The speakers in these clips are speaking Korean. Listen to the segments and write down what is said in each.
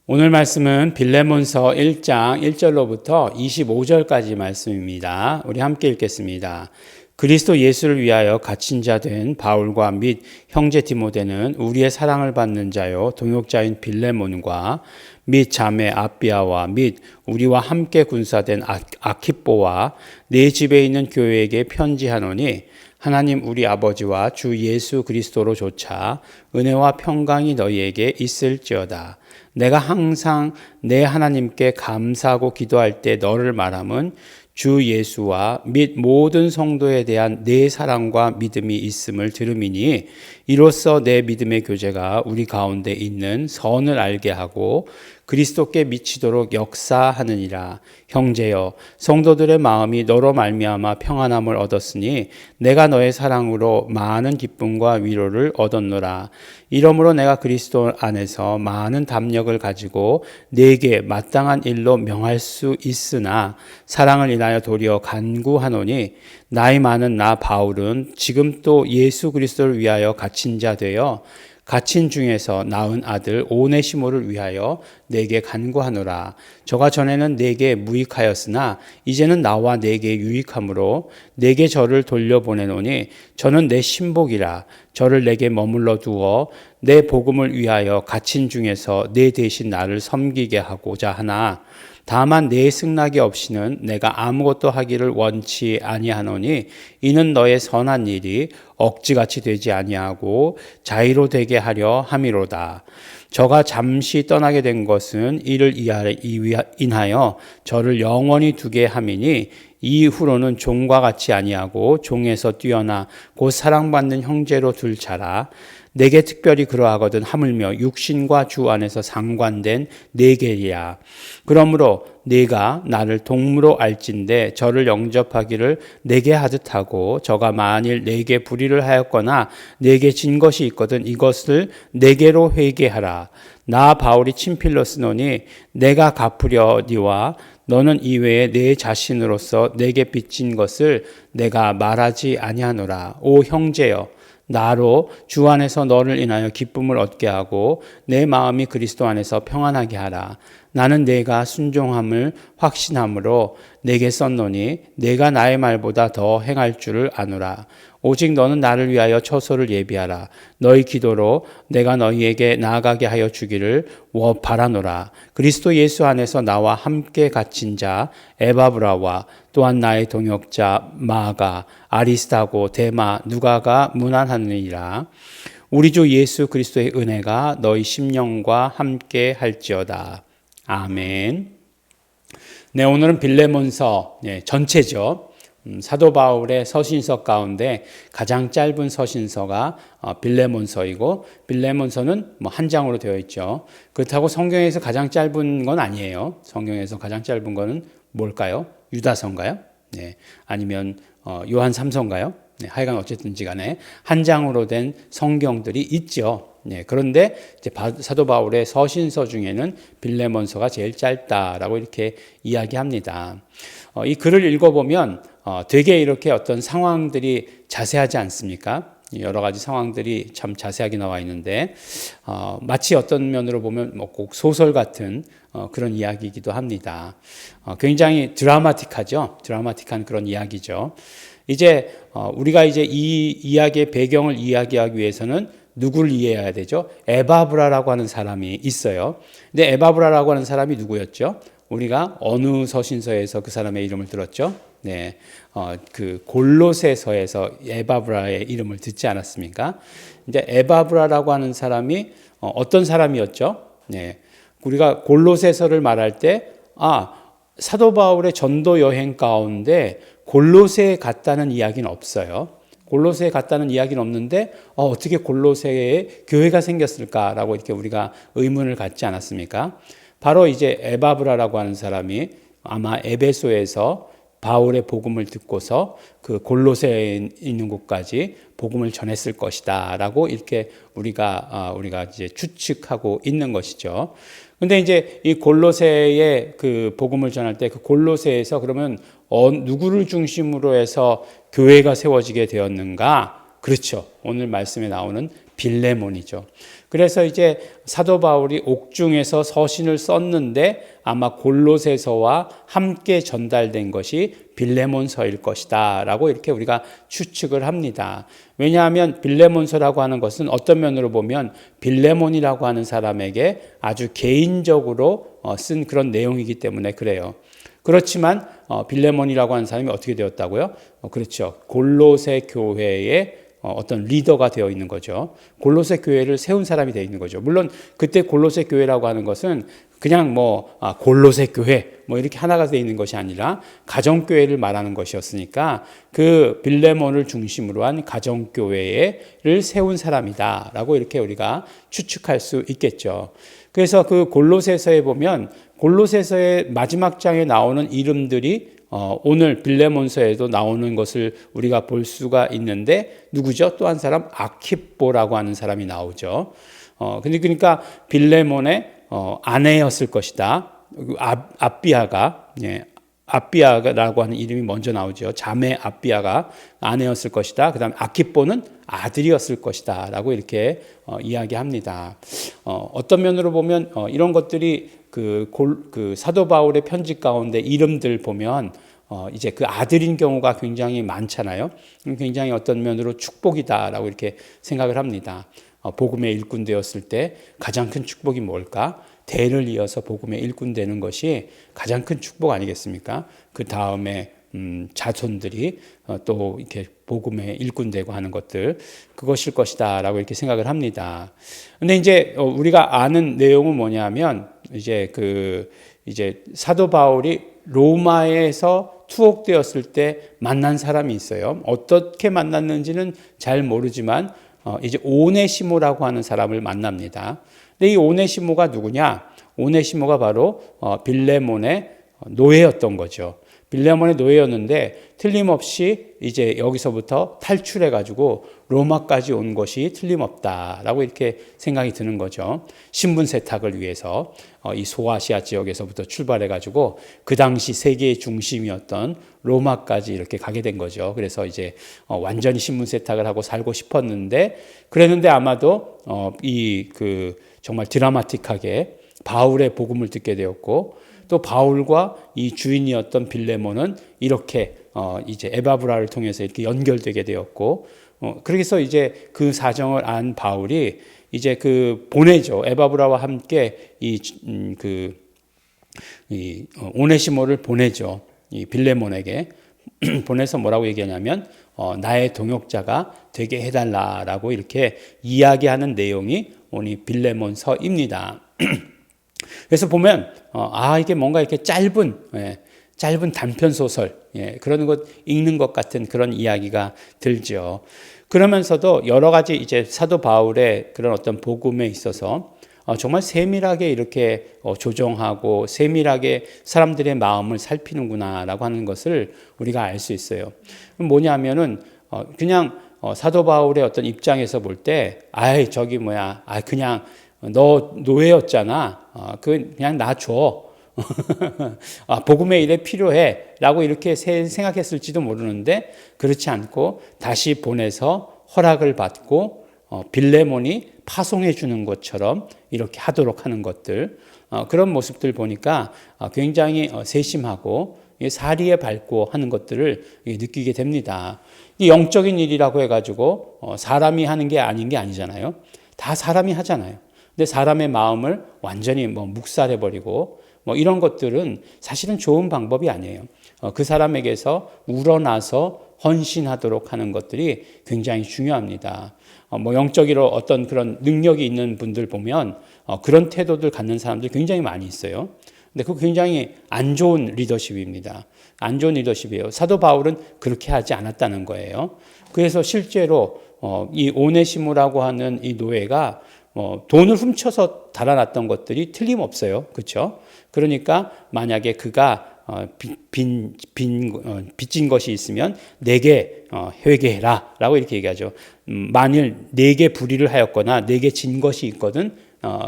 오늘 말씀은 빌레몬서 1장 1절로부터 25절까지 말씀입니다. 우리 함께 읽겠습니다. 그리스도 예수를 위하여 갇힌 자 된 바울과 및 형제 디모데는 우리의 사랑을 받는 자요 동역자인 빌레몬과 및 자매 아비아와 및 우리와 함께 군사된 아키뽀와 네 집에 있는 교회에게 편지하노니 하나님 우리 아버지와 주 예수 그리스도로 조차 은혜와 평강이 너희에게 있을지어다. 내가 항상 내 하나님께 감사하고 기도할 때 너를 말함은 주 예수와 및 모든 성도에 대한 내 사랑과 믿음이 있음을 들음이니 이로써 내 믿음의 교제가 우리 가운데 있는 선을 알게 하고 그리스도께 미치도록 역사하느니라. 형제여, 성도들의 마음이 너로 말미암아 평안함을 얻었으니 내가 너의 사랑으로 많은 기쁨과 위로를 얻었노라. 이러므로 내가 그리스도 안에서 많은 담력을 가지고 네게 마땅한 일로 명할 수 있으나 사랑을 인하여 도리어 간구하노니 나이 많은 나 바울은 지금 또 예수 그리스도를 위하여 갇힌 자 되어 갇힌 중에서 낳은 아들 오네시모를 위하여 내게 간구하노라. 저가 전에는 내게 무익하였으나 이제는 나와 내게 유익함으로 내게 저를 돌려보내노니 저는 내 신복이라. 저를 내게 머물러 두어 내 복음을 위하여 갇힌 중에서 내 대신 나를 섬기게 하고자 하나 다만 내 승낙이 없이는 내가 아무것도 하기를 원치 아니하노니 이는 너의 선한 일이 억지같이 되지 아니하고 자의로 되게 하려 함이로다. 저가 잠시 떠나게 된 것은 이를 인하여 저를 영원히 두게 함이니 이후로는 종과 같이 아니하고 종에서 뛰어나 곧 사랑받는 형제로 둘 자라. 내게 특별히 그러하거든 하물며 육신과 주 안에서 상관된 내게야. 그러므로 네가 나를 동무로 알진대 저를 영접하기를 내게 하듯 하고 저가 만일 내게 불의를 하였거나 내게 진 것이 있거든 이것을 내게로 회개하라. 나 바울이 친필로 쓰노니 내가 갚으려니와 너는 이외에 내 자신으로서 내게 빚진 것을 내가 말하지 아니하노라. 오 형제여, 나로 주 안에서 너를 인하여 기쁨을 얻게 하고 내 마음이 그리스도 안에서 평안하게 하라. 나는 내가 순종함을 확신함으로 내게 썼노니 내가 나의 말보다 더 행할 줄을 아노라. 오직 너는 나를 위하여 처소를 예비하라. 너희 기도로 내가 너희에게 나아가게 하여 주기를 바라노라. 그리스도 예수 안에서 나와 함께 갇힌 자 에바브라와 또한 나의 동역자 마가, 아리스타고, 데마, 누가가 문안하느니라. 우리 주 예수 그리스도의 은혜가 너희 심령과 함께 할지어다. 아멘. 네, 오늘은 빌레몬서 전체죠. 사도 바울의 서신서 가운데 가장 짧은 서신서가 빌레몬서이고 빌레몬서는 한 장으로 되어 있죠. 그렇다고 성경에서 가장 짧은 건 아니에요. 성경에서 가장 짧은 거는 뭘까요? 유다서인가요? 네. 아니면 요한 3서인가요? 네. 하여간 어쨌든지 간에 한 장으로 된 성경들이 있죠. 네, 그런데 이제 사도 바울의 서신서 중에는 빌레몬서가 제일 짧다라고 이렇게 이야기합니다. 이 글을 읽어보면 되게 이렇게 어떤 상황들이 자세하지 않습니까? 여러 가지 상황들이 참 자세하게 나와 있는데 마치 어떤 면으로 보면 꼭 소설 같은 그런 이야기이기도 합니다. 굉장히 드라마틱하죠. 드라마틱한 그런 이야기죠. 이제 우리가 이제 이 이야기의 배경을 이야기하기 위해서는 누구를 이해해야 되죠? 에바브라라고 하는 사람이 있어요. 근데 에바브라라고 하는 사람이 누구였죠? 우리가 어느 서신서에서 그 사람의 이름을 들었죠? 네, 그 골로새서에서 에바브라의 이름을 듣지 않았습니까? 이제 에바브라라고 하는 사람이 어떤 사람이었죠? 네, 우리가 골로새서를 말할 때 사도 바울의 전도 여행 가운데 골로새에 갔다는 이야기는 없어요. 골로새에 갔다는 이야기는 없는데 어떻게 골로새에 교회가 생겼을까라고 이렇게 우리가 의문을 갖지 않았습니까? 바로 이제 에바브라라고 하는 사람이 아마 에베소에서 바울의 복음을 듣고서 그 골로새에 있는 곳까지 복음을 전했을 것이다라고 이렇게 우리가 이제 추측하고 있는 것이죠. 근데 이제 이 골로새에 그 복음을 전할 때 그 골로새에서 그러면 누구를 중심으로 해서 교회가 세워지게 되었는가? 그렇죠. 오늘 말씀에 나오는 빌레몬이죠. 그래서 이제 사도 바울이 옥중에서 서신을 썼는데 아마 골로새서와 함께 전달된 것이 빌레몬서일 것이다 라고 이렇게 우리가 추측을 합니다. 왜냐하면 빌레몬서라고 하는 것은 어떤 면으로 보면 빌레몬이라고 하는 사람에게 아주 개인적으로 쓴 그런 내용이기 때문에 그래요. 그렇지만 빌레몬이라고 하는 사람이 어떻게 되었다고요? 그렇죠. 골로새 교회의 어떤 리더가 되어 있는 거죠. 골로새 교회를 세운 사람이 되어 있는 거죠. 물론 그때 골로새 교회라고 하는 것은 그냥 골로새 교회 이렇게 하나가 되어 있는 것이 아니라 가정교회를 말하는 것이었으니까 그 빌레몬을 중심으로 한 가정교회를 세운 사람이다라고 이렇게 우리가 추측할 수 있겠죠. 그래서 그 골로새서에 보면 골로새서의 마지막 장에 나오는 이름들이 오늘 빌레몬서에도 나오는 것을 우리가 볼 수가 있는데 누구죠? 또 한 사람 아키뽀라고 하는 사람이 나오죠. 그러니까 빌레몬의 아내였을 것이다. 아비아가라고 하는 이름이 먼저 나오죠. 자매 아비아가 아내였을 것이다. 그다음에 아키뽀는 아들이었을 것이다. 라고 이렇게 이야기합니다. 어떤 면으로 보면 이런 것들이 그 사도 바울의 편지 가운데 이름들 보면 이제 그 아들인 경우가 굉장히 많잖아요. 굉장히 어떤 면으로 축복이다라고 이렇게 생각을 합니다. 복음의 일꾼 되었을 때 가장 큰 축복이 뭘까? 대를 이어서 복음의 일꾼 되는 것이 가장 큰 축복 아니겠습니까? 그 다음에 자손들이 또 이렇게 복음의 일꾼 되고 하는 것들 그것일 것이다라고 이렇게 생각을 합니다. 근데 이제 우리가 아는 내용은 뭐냐면 이제 사도 바울이 로마에서 투옥되었을 때 만난 사람이 있어요. 어떻게 만났는지는 잘 모르지만 이제 오네시모라고 하는 사람을 만납니다. 근데 이 오네시모가 누구냐? 오네시모가 바로 빌레몬의 노예였던 거죠. 빌레몬의 노예였는데 틀림없이 이제 여기서부터 탈출해가지고 로마까지 온 것이 틀림없다라고 이렇게 생각이 드는 거죠. 신분 세탁을 위해서 이 소아시아 지역에서부터 출발해가지고 그 당시 세계의 중심이었던 로마까지 이렇게 가게 된 거죠. 그래서 이제 완전히 신분 세탁을 하고 살고 싶었는데 그랬는데 아마도 정말 드라마틱하게 바울의 복음을 듣게 되었고 또 바울과 이 주인이었던 빌레몬은 이렇게 이제 에바브라를 통해서 이렇게 연결되게 되었고 그래서 이제 그 사정을 안 바울이 이제 보내죠. 에바브라와 함께 오네시모를 보내죠. 이 빌레몬에게 보내서 뭐라고 얘기하냐면 나의 동역자가 되게 해달라라고 이렇게 이야기하는 내용이 오늘 빌레몬서입니다. 그래서 보면 이게 뭔가 이렇게 짧은 단편 소설 그런 것 읽는 것 같은 그런 이야기가 들죠. 그러면서도 여러 가지 이제 사도 바울의 그런 어떤 복음에 있어서 정말 세밀하게 이렇게 조정하고 세밀하게 사람들의 마음을 살피는구나라고 하는 것을 우리가 알 수 있어요. 뭐냐면은 그냥 사도 바울의 어떤 입장에서 볼 때 그냥 너 노예였잖아. 그냥 나 줘. 복음의 일에 필요해. 라고 이렇게 생각했을지도 모르는데 그렇지 않고 다시 보내서 허락을 받고 빌레몬이 파송해 주는 것처럼 이렇게 하도록 하는 것들 그런 모습들 보니까 굉장히 세심하고 사리에 밟고 하는 것들을 느끼게 됩니다. 이 영적인 일이라고 해가지고 사람이 하는 게 아닌 게 아니잖아요. 다 사람이 하잖아요. 근데 사람의 마음을 완전히 묵살해버리고 이런 것들은 사실은 좋은 방법이 아니에요. 그 사람에게서 우러나서 헌신하도록 하는 것들이 굉장히 중요합니다. 영적으로 어떤 그런 능력이 있는 분들 보면 그런 태도들 갖는 사람들 굉장히 많이 있어요. 근데 그거 굉장히 안 좋은 리더십입니다. 안 좋은 리더십이에요. 사도 바울은 그렇게 하지 않았다는 거예요. 그래서 실제로 이 오네시모라고 하는 이 노예가 돈을 훔쳐서 달아났던 것들이 틀림없어요. 그렇죠? 그러니까 만약에 그가 빚진 것이 있으면 내게 회개해라 라고 이렇게 얘기하죠. 만일 내게 불의를 하였거나 내게 진 것이 있거든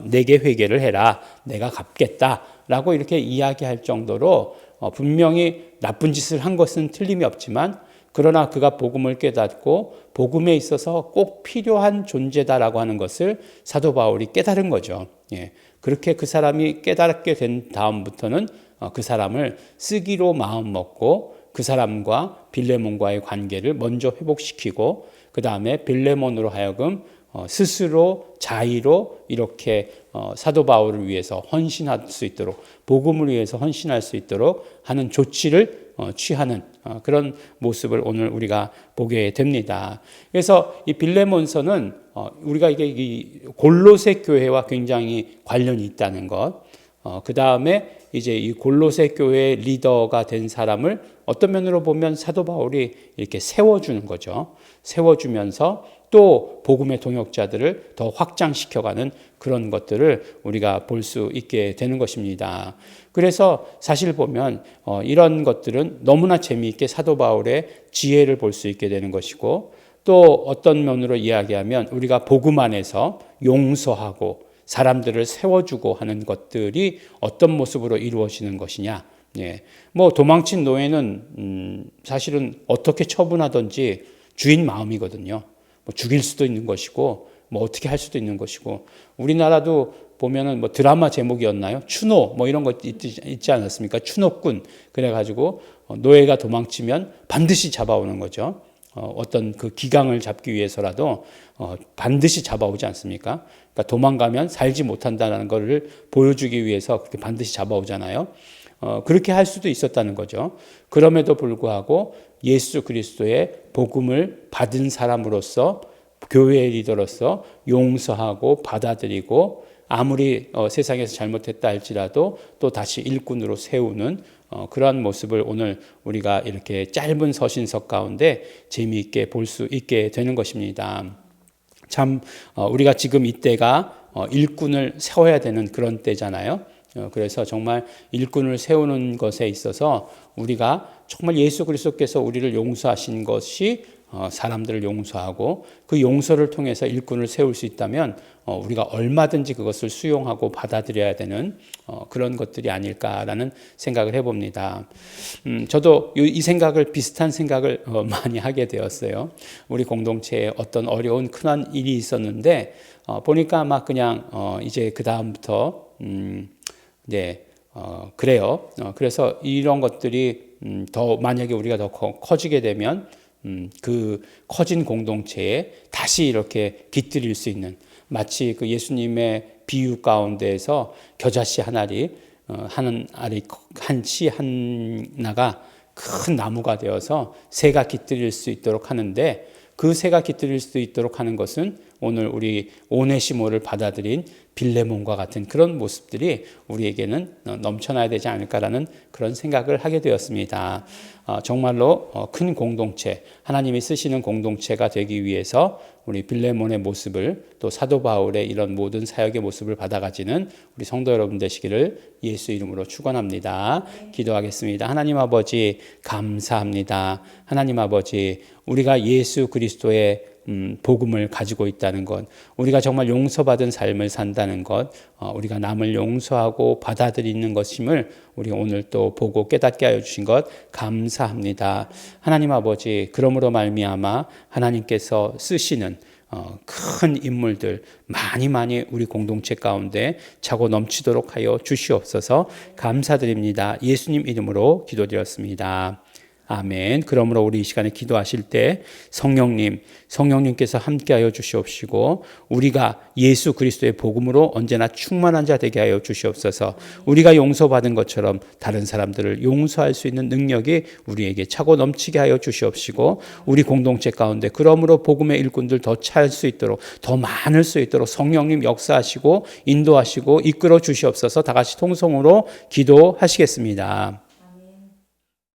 내게 회개를 해라. 내가 갚겠다 라고 이렇게 이야기할 정도로 분명히 나쁜 짓을 한 것은 틀림이 없지만 그러나 그가 복음을 깨닫고 복음에 있어서 꼭 필요한 존재다라고 하는 것을 사도 바울이 깨달은 거죠. 예. 그렇게 그 사람이 깨닫게 된 다음부터는 그 사람을 쓰기로 마음 먹고 그 사람과 빌레몬과의 관계를 먼저 회복시키고 그 다음에 빌레몬으로 하여금 스스로 자의로 이렇게 사도 바울을 위해서 헌신할 수 있도록 복음을 위해서 헌신할 수 있도록 하는 조치를 취하는 그런 모습을 오늘 우리가 보게 됩니다. 그래서 이 빌레몬서는 우리가 이게 골로새 교회와 굉장히 관련이 있다는 것, 그 다음에 이제 이 골로새 교회의 리더가 된 사람을 어떤 면으로 보면 사도 바울이 이렇게 세워주는 거죠. 세워주면서 또 복음의 동역자들을 더 확장시켜가는 그런 것들을 우리가 볼 수 있게 되는 것입니다. 그래서 사실 보면 이런 것들은 너무나 재미있게 사도 바울의 지혜를 볼 수 있게 되는 것이고 또 어떤 면으로 이야기하면 우리가 복음 안에서 용서하고 사람들을 세워주고 하는 것들이 어떤 모습으로 이루어지는 것이냐. 예. 뭐 도망친 노예는 사실은 어떻게 처분하든지 주인 마음이거든요. 뭐 죽일 수도 있는 것이고 뭐 어떻게 할 수도 있는 것이고 우리나라도 보면은 뭐 드라마 제목이었나요? 추노 뭐 이런 것 있지 않았습니까? 추노꾼 그래가지고 노예가 도망치면 반드시 잡아오는 거죠. 어떤 그 기강을 잡기 위해서라도 반드시 잡아오지 않습니까? 그러니까 도망가면 살지 못한다는 것을 보여주기 위해서 그렇게 반드시 잡아오잖아요. 그렇게 할 수도 있었다는 거죠. 그럼에도 불구하고 예수 그리스도의 복음을 받은 사람으로서 교회의 리더로서 용서하고 받아들이고 아무리 세상에서 잘못했다 할지라도 또 다시 일꾼으로 세우는 그러한 모습을 오늘 우리가 이렇게 짧은 서신서 가운데 재미있게 볼 수 있게 되는 것입니다. 참 우리가 지금 이때가 일꾼을 세워야 되는 그런 때잖아요. 그래서 정말 일꾼을 세우는 것에 있어서 우리가 정말 예수 그리스도께서 우리를 용서하신 것이 사람들을 용서하고 그 용서를 통해서 일꾼을 세울 수 있다면 우리가 얼마든지 그것을 수용하고 받아들여야 되는 그런 것들이 아닐까라는 생각을 해봅니다. 저도 이 생각을 비슷한 생각을 많이 하게 되었어요. 우리 공동체에 어떤 어려운 큰한 일이 있었는데 보니까 막 그냥 이제 그 다음부터 그래요. 그래서 이런 것들이 더 만약에 우리가 더 커지게 되면 그 커진 공동체에 다시 이렇게 깃들일 수 있는 마치 그 예수님의 비유 가운데에서 겨자씨 한 알이 한 씨 하나가 큰 나무가 되어서 새가 깃들일 수 있도록 하는데 그 새가 깃들일 수 있도록 하는 것은 오늘 우리 오네시모를 받아들인 빌레몬과 같은 그런 모습들이 우리에게는 넘쳐나야 되지 않을까라는 그런 생각을 하게 되었습니다. 정말로 큰 공동체, 하나님이 쓰시는 공동체가 되기 위해서 우리 빌레몬의 모습을 또 사도 바울의 이런 모든 사역의 모습을 받아가지는 우리 성도 여러분 되시기를 예수 이름으로 축원합니다. 기도하겠습니다. 하나님 아버지 감사합니다. 하나님 아버지 우리가 예수 그리스도의 복음을 가지고 있다는 것, 우리가 정말 용서받은 삶을 산다는 것, 우리가 남을 용서하고 받아들이는 것임을 우리 오늘 또 보고 깨닫게 하여 주신 것 감사합니다. 하나님 아버지, 그러므로 말미암아 하나님께서 쓰시는 큰 인물들 많이 우리 공동체 가운데 차고 넘치도록 하여 주시옵소서. 감사드립니다. 예수님 이름으로 기도드렸습니다. 아멘. 그러므로 우리 이 시간에 기도하실 때 성령님께서 함께하여 주시옵시고 우리가 예수 그리스도의 복음으로 언제나 충만한 자 되게 하여 주시옵소서. 우리가 용서받은 것처럼 다른 사람들을 용서할 수 있는 능력이 우리에게 차고 넘치게 하여 주시옵시고 우리 공동체 가운데 그러므로 복음의 일꾼들 더 찰 수 있도록 더 많을 수 있도록 성령님 역사하시고 인도하시고 이끌어 주시옵소서. 다 같이 통성으로 기도하시겠습니다.